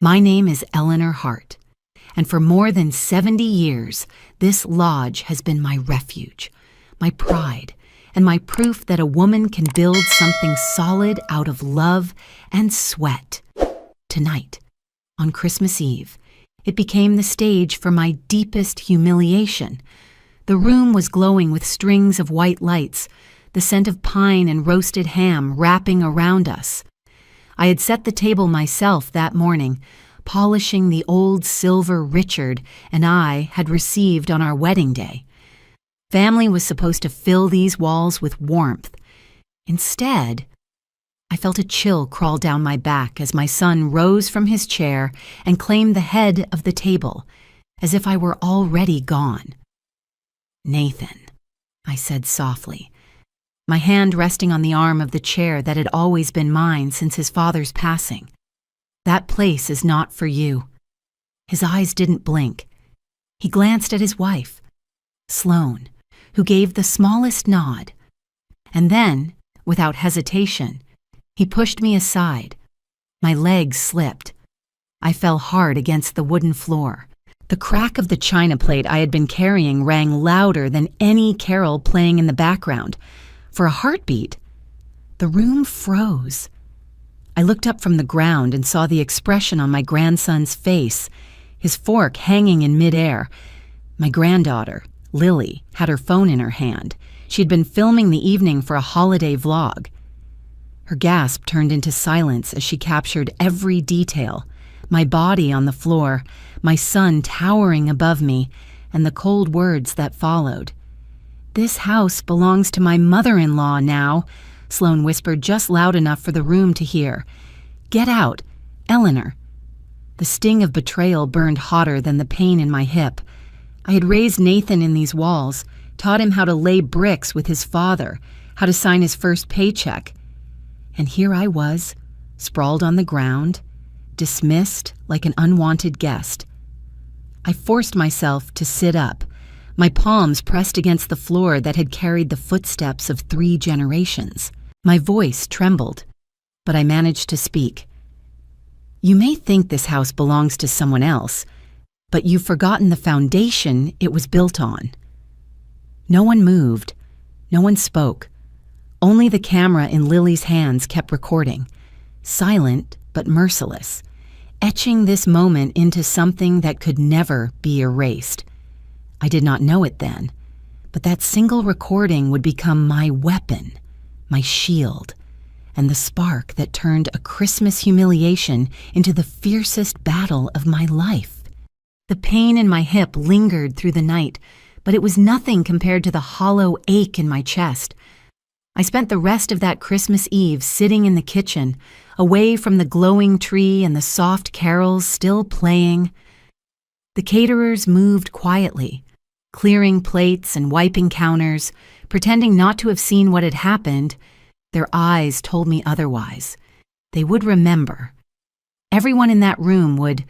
My name is Eleanor Hart, and for more than 70 years, this lodge has been my refuge, my pride, and my proof that a woman can build something solid out of love and sweat. Tonight, on Christmas Eve, it became the stage for my deepest humiliation. The room was glowing with strings of white lights, the scent of pine and roasted ham wrapping around us. I had set the table myself that morning, polishing the old silver Richard and I had received on our wedding day. Family was supposed to fill these walls with warmth. Instead, I felt a chill crawl down my back as my son rose from his chair and claimed the head of the table, as if I were already gone. "Nathan," I said softly, my hand resting on the arm of the chair that had always been mine since his father's passing. "That place is not for you." His eyes didn't blink. He glanced at his wife, Sloane, who gave the smallest nod. And then, without hesitation, he pushed me aside. My legs slipped. I fell hard against the wooden floor. The crack of the china plate I had been carrying rang louder than any carol playing in the background. For a heartbeat, the room froze. I looked up from the ground and saw the expression on my grandson's face, his fork hanging in midair. My granddaughter, Lily, had her phone in her hand. She had been filming the evening for a holiday vlog. Her gasp turned into silence as she captured every detail: my body on the floor, my son towering above me, and the cold words that followed. "This house belongs to my mother-in-law now," Sloane whispered just loud enough for the room to hear. "Get out, Eleanor." The sting of betrayal burned hotter than the pain in my hip. I had raised Nathan in these walls, taught him how to lay bricks with his father, how to sign his first paycheck. And here I was, sprawled on the ground, dismissed like an unwanted guest. I forced myself to sit up, my palms pressed against the floor that had carried the footsteps of 3 generations. My voice trembled, but I managed to speak. "You may think this house belongs to someone else, but you've forgotten the foundation it was built on." No one moved. No one spoke. Only the camera in Lily's hands kept recording, silent but merciless, etching this moment into something that could never be erased. I did not know it then, but that single recording would become my weapon, my shield, and the spark that turned a Christmas humiliation into the fiercest battle of my life. The pain in my hip lingered through the night, but it was nothing compared to the hollow ache in my chest. I spent the rest of that Christmas Eve sitting in the kitchen, away from the glowing tree and the soft carols still playing. The caterers moved quietly, clearing plates and wiping counters, pretending not to have seen what had happened. Their eyes told me otherwise. They would remember. Everyone in that room would.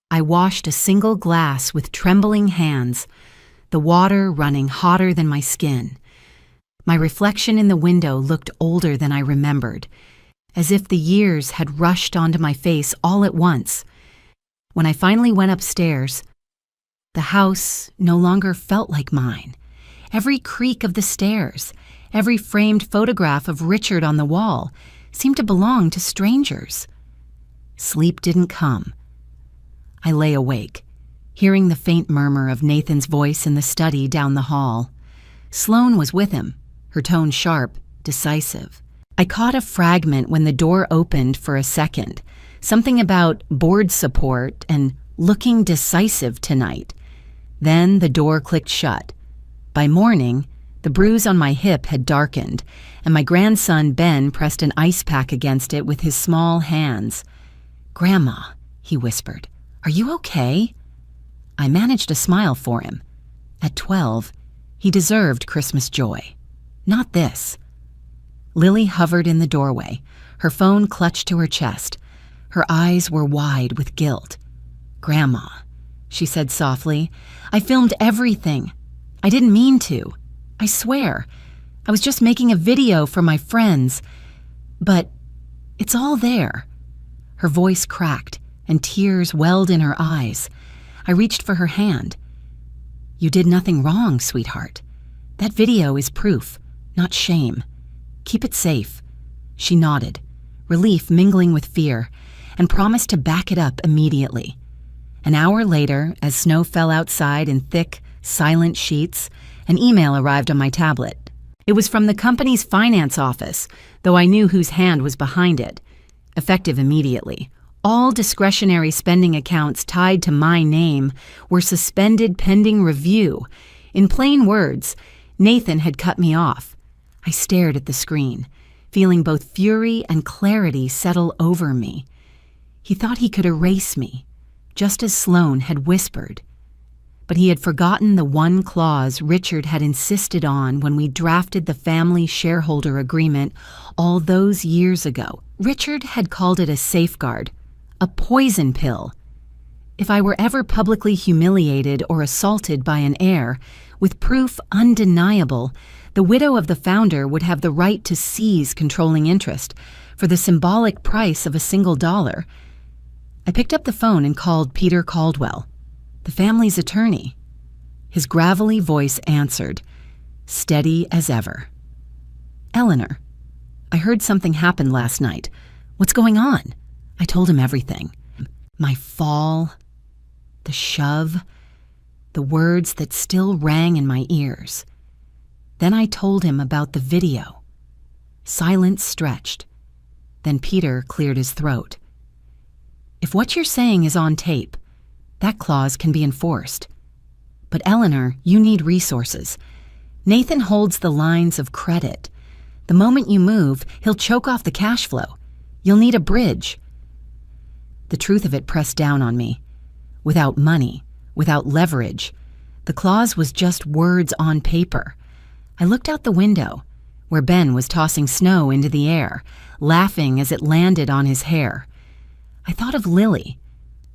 I washed a single glass with trembling hands, the water running hotter than my skin. My reflection in the window looked older than I remembered, as if the years had rushed onto my face all at once. When I finally went upstairs, the house no longer felt like mine. Every creak of the stairs, every framed photograph of Richard on the wall seemed to belong to strangers. Sleep didn't come. I lay awake, hearing the faint murmur of Nathan's voice in the study down the hall. Sloane was with him, her tone sharp, decisive. I caught a fragment when the door opened for a second, something about board support and looking decisive tonight. Then the door clicked shut. By morning, the bruise on my hip had darkened, and my grandson Ben pressed an ice pack against it with his small hands. "Grandma," he whispered, "are you okay?" I managed a smile for him. At 12, he deserved Christmas joy. Not this. Lily hovered in the doorway, her phone clutched to her chest. Her eyes were wide with guilt. "Grandma," she said softly, "I filmed everything. I didn't mean to. I swear. I was just making a video for my friends. But it's all there." Her voice cracked, and tears welled in her eyes. I reached for her hand. "You did nothing wrong, sweetheart. That video is proof, not shame. Keep it safe." She nodded, relief mingling with fear, and promised to back it up immediately. An hour later, as snow fell outside in thick, silent sheets, an email arrived on my tablet. It was from the company's finance office, though I knew whose hand was behind it. Effective immediately, all discretionary spending accounts tied to my name were suspended pending review. In plain words, Nathan had cut me off. I stared at the screen, feeling both fury and clarity settle over me. He thought he could erase me, just as Sloane had whispered. But he had forgotten the one clause Richard had insisted on when we drafted the family shareholder agreement all those years ago. Richard had called it a safeguard, a poison pill. If I were ever publicly humiliated or assaulted by an heir, with proof undeniable, the widow of the founder would have the right to seize controlling interest for the symbolic price of a single dollar. I picked up the phone and called Peter Caldwell, the family's attorney. His gravelly voice answered, steady as ever. "Eleanor, I heard something happened last night. What's going on?" I told him everything. My fall, the shove, the words that still rang in my ears. Then I told him about the video. Silence stretched. Then Peter cleared his throat. "If what you're saying is on tape, that clause can be enforced. But Eleanor, you need resources. Nathan holds the lines of credit. The moment you move, he'll choke off the cash flow. You'll need a bridge." The truth of it pressed down on me. Without money, without leverage, the clause was just words on paper. I looked out the window, where Ben was tossing snow into the air, laughing as it landed on his hair. I thought of Lily,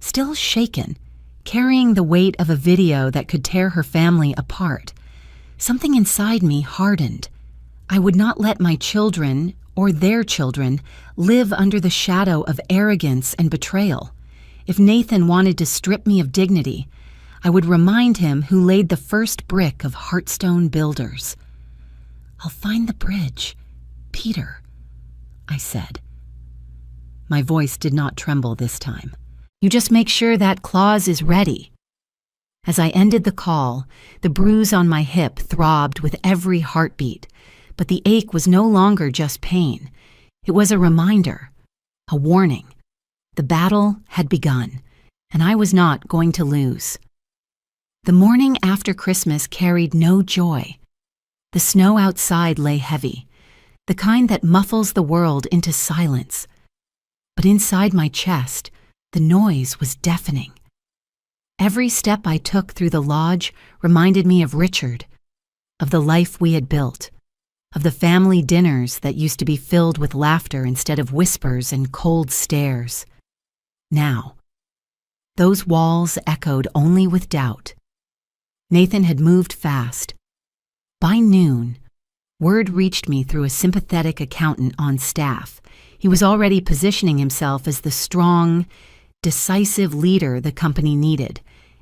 still shaken, carrying the weight of a video that could tear her family apart. Something inside me hardened. I would not let my children, or their children, live under the shadow of arrogance and betrayal. If Nathan wanted to strip me of dignity, I would remind him who laid the first brick of Heartstone Builders. "I'll find the bridge, Peter," I said. My voice did not tremble this time. "You just make sure that clause is ready." As I ended the call, the bruise on my hip throbbed with every heartbeat, but the ache was no longer just pain. It was a reminder, a warning. The battle had begun, and I was not going to lose. The morning after Christmas carried no joy. The snow outside lay heavy, the kind that muffles the world into silence. But inside my chest, the noise was deafening. Every step I took through the lodge reminded me of Richard, of the life we had built, of the family dinners that used to be filled with laughter instead of whispers and cold stares. Now, those walls echoed only with doubt. Nathan had moved fast. By noon, word reached me through a sympathetic accountant on staff. He was already positioning himself as the strong, decisive leader the company needed,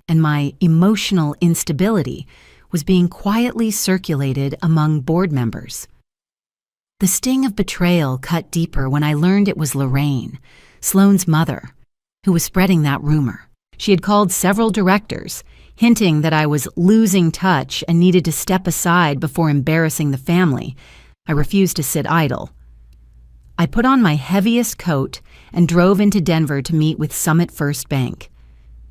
and my emotional instability was being quietly circulated among board members. The sting of betrayal cut deeper when I learned it was Lorraine, Sloane's mother, who was spreading that rumor. She had called several directors, hinting that I was losing touch and needed to step aside before embarrassing the family. I refused to sit idle. I put on my heaviest coat and drove into Denver to meet with Summit First Bank.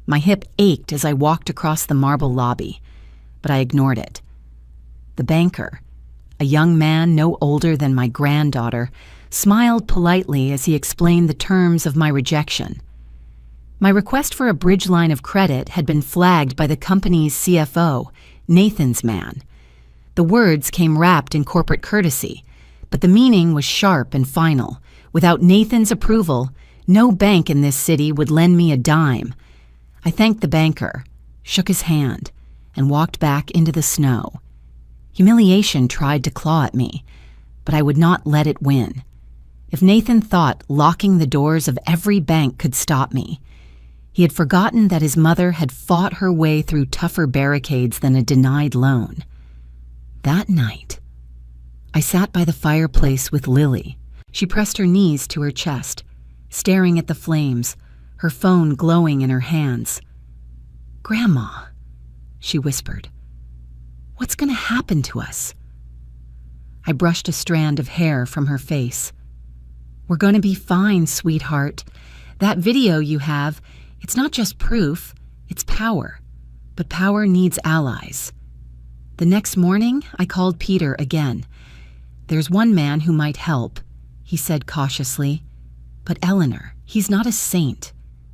My hip ached as I walked across the marble lobby, but I ignored it. The banker, a young man no older than my granddaughter, smiled politely as he explained the terms of my rejection. My request for a bridge line of credit had been flagged by the company's CFO, Nathan's man. The words came wrapped in corporate courtesy, but the meaning was sharp and final. Without Nathan's approval, no bank in this city would lend me a dime. I thanked the banker, shook his hand, and walked back into the snow. Humiliation tried to claw at me, but I would not let it win. If Nathan thought locking the doors of every bank could stop me, He had forgotten that his mother had fought her way through tougher barricades than a denied loan. That night, I sat by the fireplace with Lily. She pressed her knees to her chest, staring at the flames, her phone glowing in her hands. "Grandma," she whispered, "what's going to happen to us?" I brushed a strand of hair from her face. "We're going to be fine, sweetheart. That video you have, it's not just proof, it's power. But power needs allies." The next morning, I called Peter again. "There's one man who might help," he said cautiously. "But Eleanor, he's not a saint.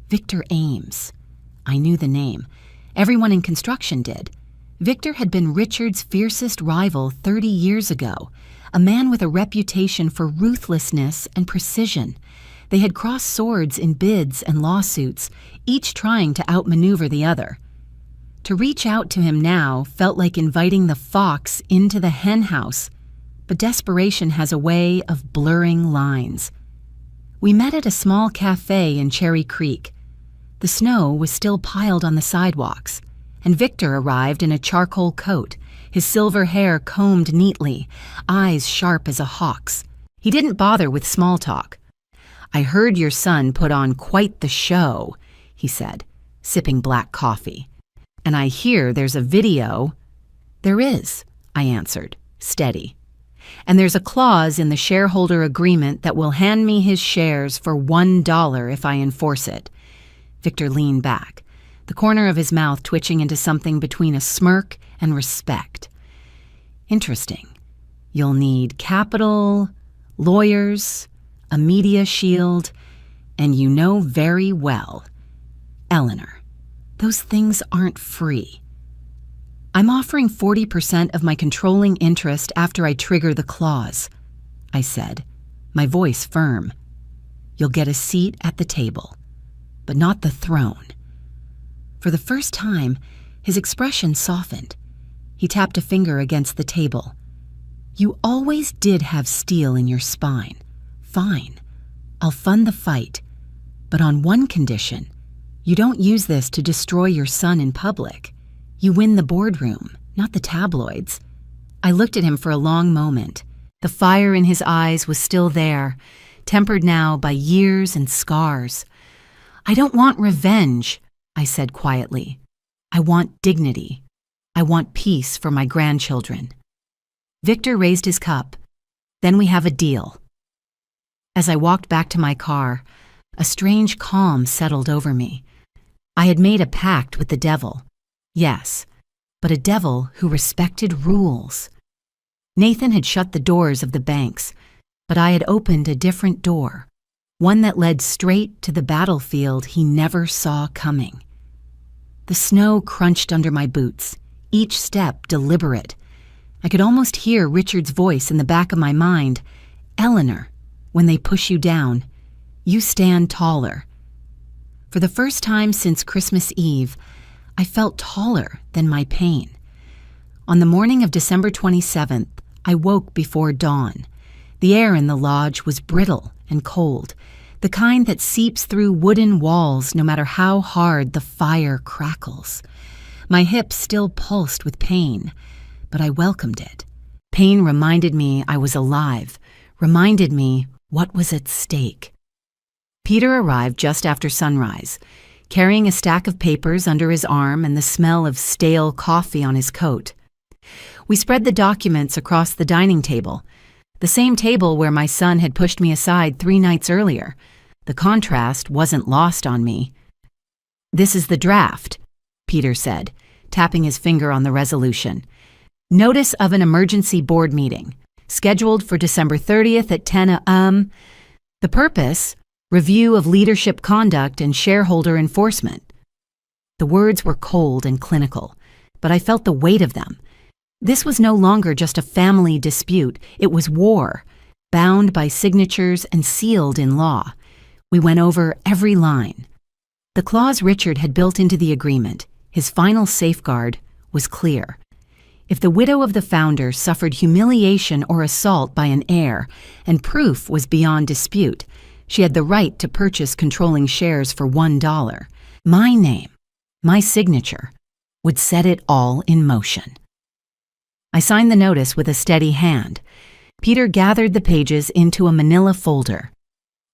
Victor Ames." I knew the name. Everyone in construction did. Victor had been Richard's fiercest rival 30 years ago, a man with a reputation for ruthlessness and precision. They had crossed swords in bids and lawsuits, each trying to outmaneuver the other. To reach out to him now felt like inviting the fox into the henhouse, but desperation has a way of blurring lines. We met at a small cafe in Cherry Creek. The snow was still piled on the sidewalks, and Victor arrived in a charcoal coat, his silver hair combed neatly, eyes sharp as a hawk's. He didn't bother with small talk. "I heard your son put on quite the show," he said, sipping black coffee. "And I hear there's a video." "There is," I answered, steady. "And there's a clause in the shareholder agreement that will hand me his shares for $1 if I enforce it." Victor leaned back, the corner of his mouth twitching into something between a smirk and respect. "Interesting. You'll need capital, lawyers, a media shield, and you know very well, Eleanor, those things aren't free. I'm offering 40% of my controlling interest after I trigger the clause," I said, my voice firm. "You'll get a seat at the table, but not the throne." For the first time, his expression softened. He tapped a finger against the table. "You always did have steel in your spine. Fine, I'll fund the fight, but on one condition. You don't use this to destroy your son in public. You win the boardroom, not the tabloids." I looked at him for a long moment. The fire in his eyes was still there, tempered now by years and scars. "I don't want revenge," I said quietly. "I want dignity. I want peace for my grandchildren." Victor raised his cup. "Then we have a deal." As I walked back to my car, a strange calm settled over me. I had made a pact with the devil. Yes, but a devil who respected rules. Nathan had shut the doors of the banks, but I had opened a different door, one that led straight to the battlefield he never saw coming. The snow crunched under my boots, each step deliberate. I could almost hear Richard's voice in the back of my mind. "Eleanor, when they push you down, you stand taller." For the first time since Christmas Eve, I felt taller than my pain. On the morning of December 27th, I woke before dawn. The air in the lodge was brittle and cold, the kind that seeps through wooden walls no matter how hard the fire crackles. My hips still pulsed with pain, but I welcomed it. Pain reminded me I was alive, reminded me what was at stake. Peter arrived just after sunrise, carrying a stack of papers under his arm and the smell of stale coffee on his coat. We spread the documents across the dining table, the same table where my son had pushed me aside 3 nights earlier. The contrast wasn't lost on me. "This is the draft," Peter said, tapping his finger on the resolution. "Notice of an emergency board meeting, scheduled for December 30th at 10 a.m. The purpose, review of leadership conduct and shareholder enforcement." The words were cold and clinical, but I felt the weight of them. This was no longer just a family dispute, it was war, bound by signatures and sealed in law. We went over every line. The clause Richard had built into the agreement, his final safeguard, was clear. If the widow of the founder suffered humiliation or assault by an heir, and proof was beyond dispute, she had the right to purchase controlling shares for $1. My name, my signature, would set it all in motion. I signed the notice with a steady hand. Peter gathered the pages into a manila folder.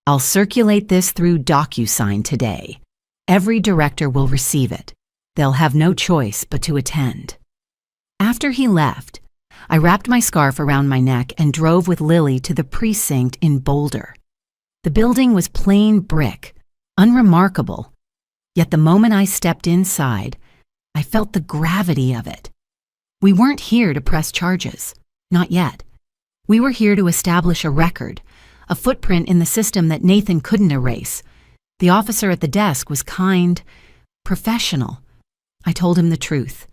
I'll circulate this through DocuSign today. Every director will receive it. They'll have no choice but to attend. After he left, I wrapped my scarf around my neck and drove with Lily to the precinct in Boulder. The building was plain brick, unremarkable. Yet the moment I stepped inside, I felt the gravity of it. We weren't here to press charges. Not yet. We were here to establish a record, a footprint in the system that Nathan couldn't erase. The officer at the desk was kind, professional. I told him the truth.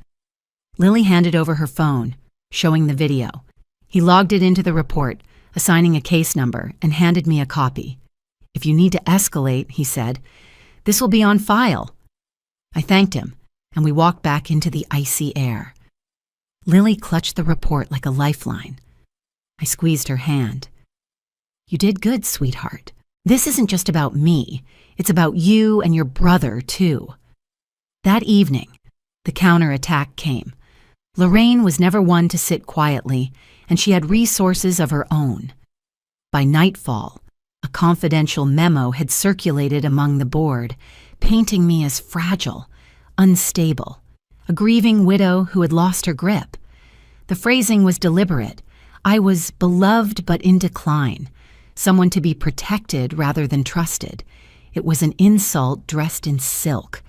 Lily handed over her phone, showing the video. He logged it into the report, assigning a case number, and handed me a copy. If you need to escalate, he said, this will be on file. I thanked him, and we walked back into the icy air. Lily clutched the report like a lifeline. I squeezed her hand. You did good, sweetheart. This isn't just about me. It's about you and your brother, too. That evening, the counterattack came. Lorraine was never one to sit quietly, and she had resources of her own. By nightfall, a confidential memo had circulated among the board, painting me as fragile, unstable, a grieving widow who had lost her grip. The phrasing was deliberate. I was beloved but in decline, someone to be protected rather than trusted. It was an insult dressed in silk.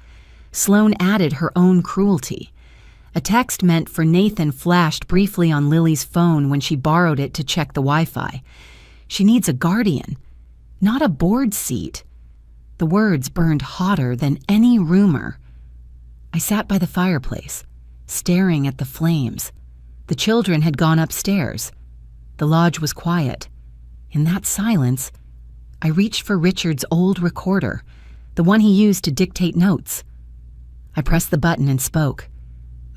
Sloane added her own cruelty. A text meant for Nathan flashed briefly on Lily's phone when she borrowed it to check the Wi-Fi. She needs a guardian, not a board seat. The words burned hotter than any rumor. I sat by the fireplace, staring at the flames. The children had gone upstairs. The lodge was quiet. In that silence, I reached for Richard's old recorder, the one he used to dictate notes. I pressed the button and spoke,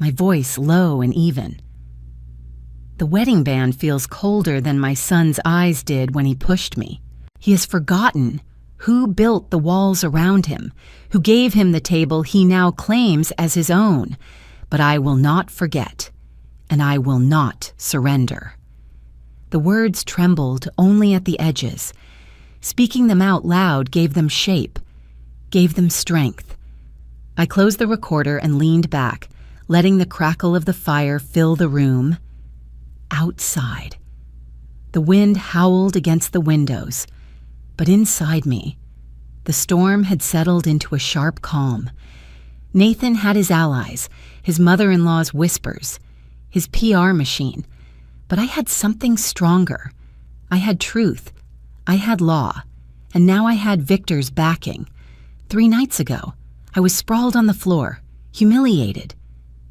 my voice low and even. The wedding band feels colder than my son's eyes did when he pushed me. He has forgotten who built the walls around him, who gave him the table he now claims as his own. But I will not forget, and I will not surrender. The words trembled only at the edges. Speaking them out loud gave them shape, gave them strength. I closed the recorder and leaned back, letting the crackle of the fire fill the room. Outside, the wind howled against the windows, but inside me, the storm had settled into a sharp calm. Nathan had his allies, his mother-in-law's whispers, his PR machine, but I had something stronger. I had truth, I had law, and now I had Victor's backing. 3 nights ago, I was sprawled on the floor, humiliated.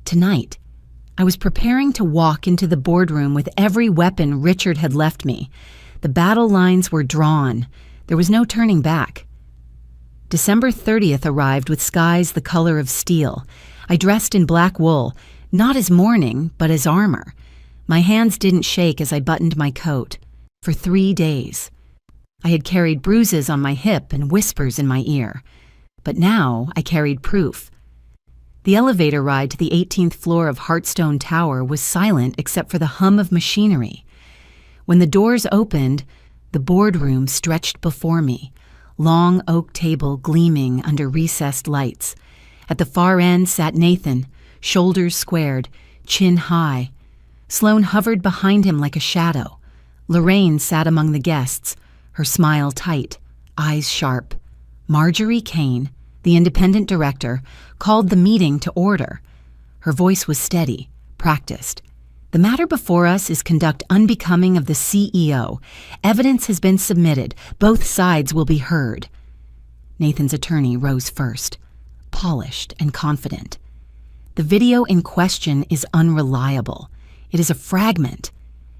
Tonight, I was preparing to walk into the boardroom with every weapon Richard had left me. The battle lines were drawn. There was no turning back. December 30th arrived with skies the color of steel. I dressed in black wool, not as mourning, but as armor. My hands didn't shake as I buttoned my coat. For 3 days, I had carried bruises on my hip and whispers in my ear. But now I carried proof. The elevator ride to the 18th floor of Hartstone Tower was silent except for the hum of machinery. When the doors opened, the boardroom stretched before me, long oak table gleaming under recessed lights. At the far end sat Nathan, shoulders squared, chin high. Sloane hovered behind him like a shadow. Lorraine sat among the guests, her smile tight, eyes sharp. Marjorie Kane, the independent director, called the meeting to order. Her voice was steady, practiced. The matter before us is conduct unbecoming of the CEO. Evidence has been submitted. Both sides will be heard. Nathan's attorney rose first, polished and confident. The video in question is unreliable. It is a fragment,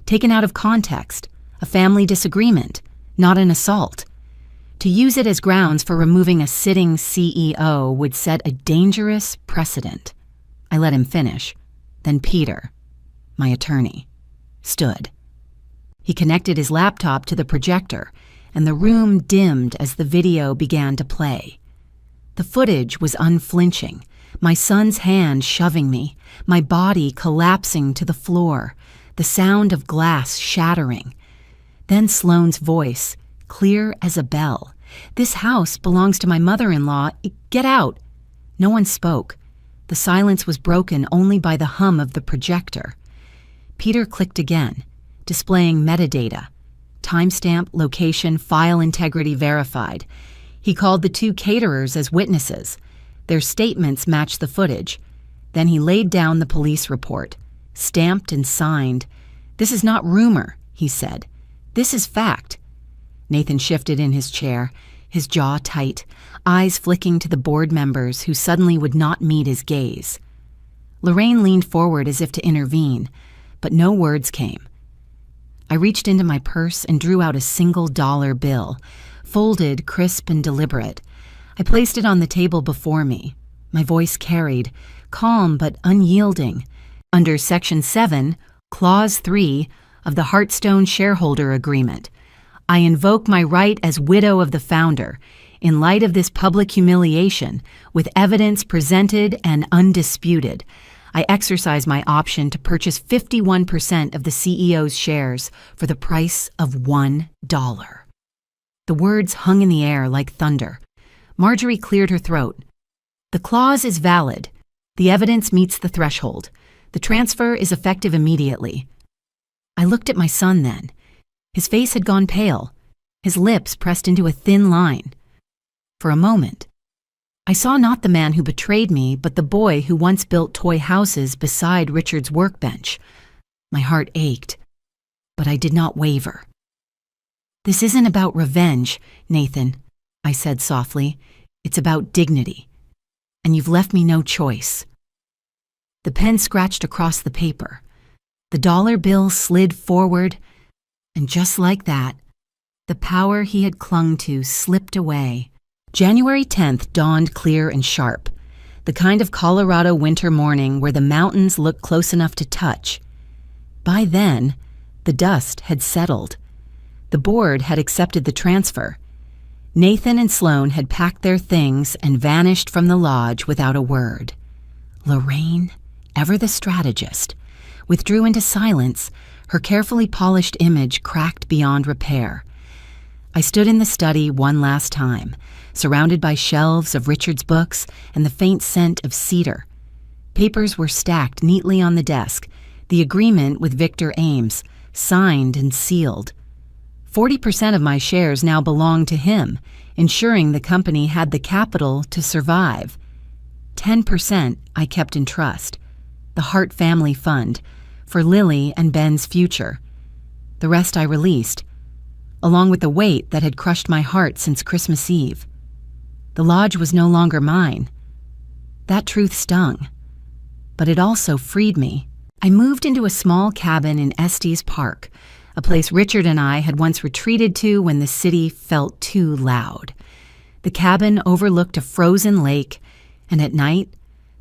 taken out of context, a family disagreement, not an assault. To use it as grounds for removing a sitting CEO would set a dangerous precedent. I let him finish. Then Peter, my attorney, stood. He connected his laptop to the projector, and the room dimmed as the video began to play. The footage was unflinching, my son's hand shoving me, my body collapsing to the floor, the sound of glass shattering. Then Sloane's voice, clear as a bell. "This house belongs to my mother-in-law. Get out!" No one spoke. The silence was broken only by the hum of the projector. Peter clicked again, displaying metadata. Timestamp, location, file integrity verified. He called the 2 caterers as witnesses. Their statements matched the footage. Then he laid down the police report, stamped and signed. "This is not rumor," he said. "This is fact." Nathan shifted in his chair, his jaw tight, eyes flicking to the board members who suddenly would not meet his gaze. Lorraine leaned forward as if to intervene, but no words came. I reached into my purse and drew out a single dollar bill, folded, crisp, and deliberate. I placed it on the table before me. My voice carried, calm but unyielding. Under Section 7, Clause 3 of the Hearthstone Shareholder Agreement, I invoke my right as widow of the founder, in light of this public humiliation, with evidence presented and undisputed. I exercise my option to purchase 51% of the CEO's shares for the price of $1. The words hung in the air like thunder. Marjorie cleared her throat. "The clause is valid. The evidence meets the threshold. The transfer is effective immediately." I looked at my son then. His face had gone pale, his lips pressed into a thin line. For a moment, I saw not the man who betrayed me, but the boy who once built toy houses beside Richard's workbench. My heart ached, but I did not waver. "This isn't about revenge, Nathan," I said softly. "It's about dignity. And you've left me no choice." The pen scratched across the paper. The dollar bill slid forward, and just like that, the power he had clung to slipped away. January 10th dawned clear and sharp, the kind of Colorado winter morning where the mountains look close enough to touch. By then, the dust had settled. The board had accepted the transfer. Nathan and Sloane had packed their things and vanished from the lodge without a word. Lorraine, ever the strategist, withdrew into silence, her carefully polished image cracked beyond repair. I stood in the study one last time, surrounded by shelves of Richard's books and the faint scent of cedar. Papers were stacked neatly on the desk, the agreement with Victor Ames, signed and sealed. 40% of my shares now belonged to him, ensuring the company had the capital to survive. 10% I kept in trust, the Hart Family Fund, for Lily and Ben's future. The rest I released, along with the weight that had crushed my heart since Christmas Eve. The lodge was no longer mine. That truth stung, but it also freed me. I moved into a small cabin in Estes Park, a place Richard and I had once retreated to when the city felt too loud. The cabin overlooked a frozen lake, and at night,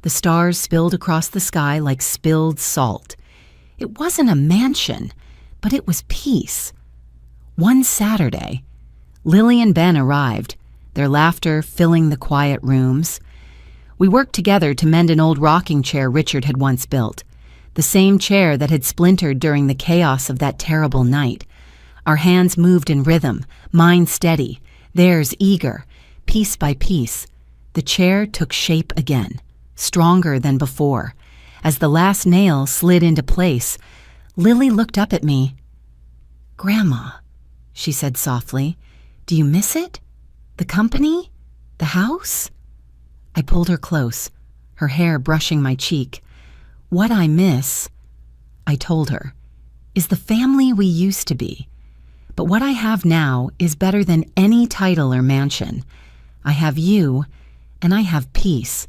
the stars spilled across the sky like spilled salt. It wasn't a mansion, but it was peace. One Saturday, Lily and Ben arrived, their laughter filling the quiet rooms. We worked together to mend an old rocking chair Richard had once built, the same chair that had splintered during the chaos of that terrible night. Our hands moved in rhythm, mine steady, theirs eager. Piece by piece, the chair took shape again, stronger than before. As the last nail slid into place, Lily looked up at me. "Grandma," she said softly, "do you miss it? The company? The house?" I pulled her close, her hair brushing my cheek. "What I miss," I told her, "is the family we used to be. But what I have now is better than any title or mansion. I have you, and I have peace."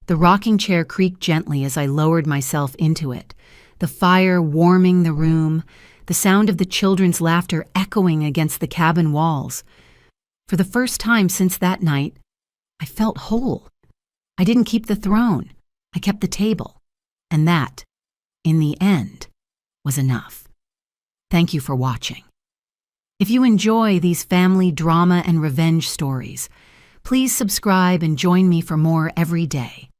The rocking chair creaked gently as I lowered myself into it, the fire warming the room, the sound of the children's laughter echoing against the cabin walls. For the first time since that night, I felt whole. I didn't keep the throne. I kept the table. And that, in the end, was enough. Thank you for watching. If you enjoy these family drama and revenge stories, Please subscribe and join me for more every day.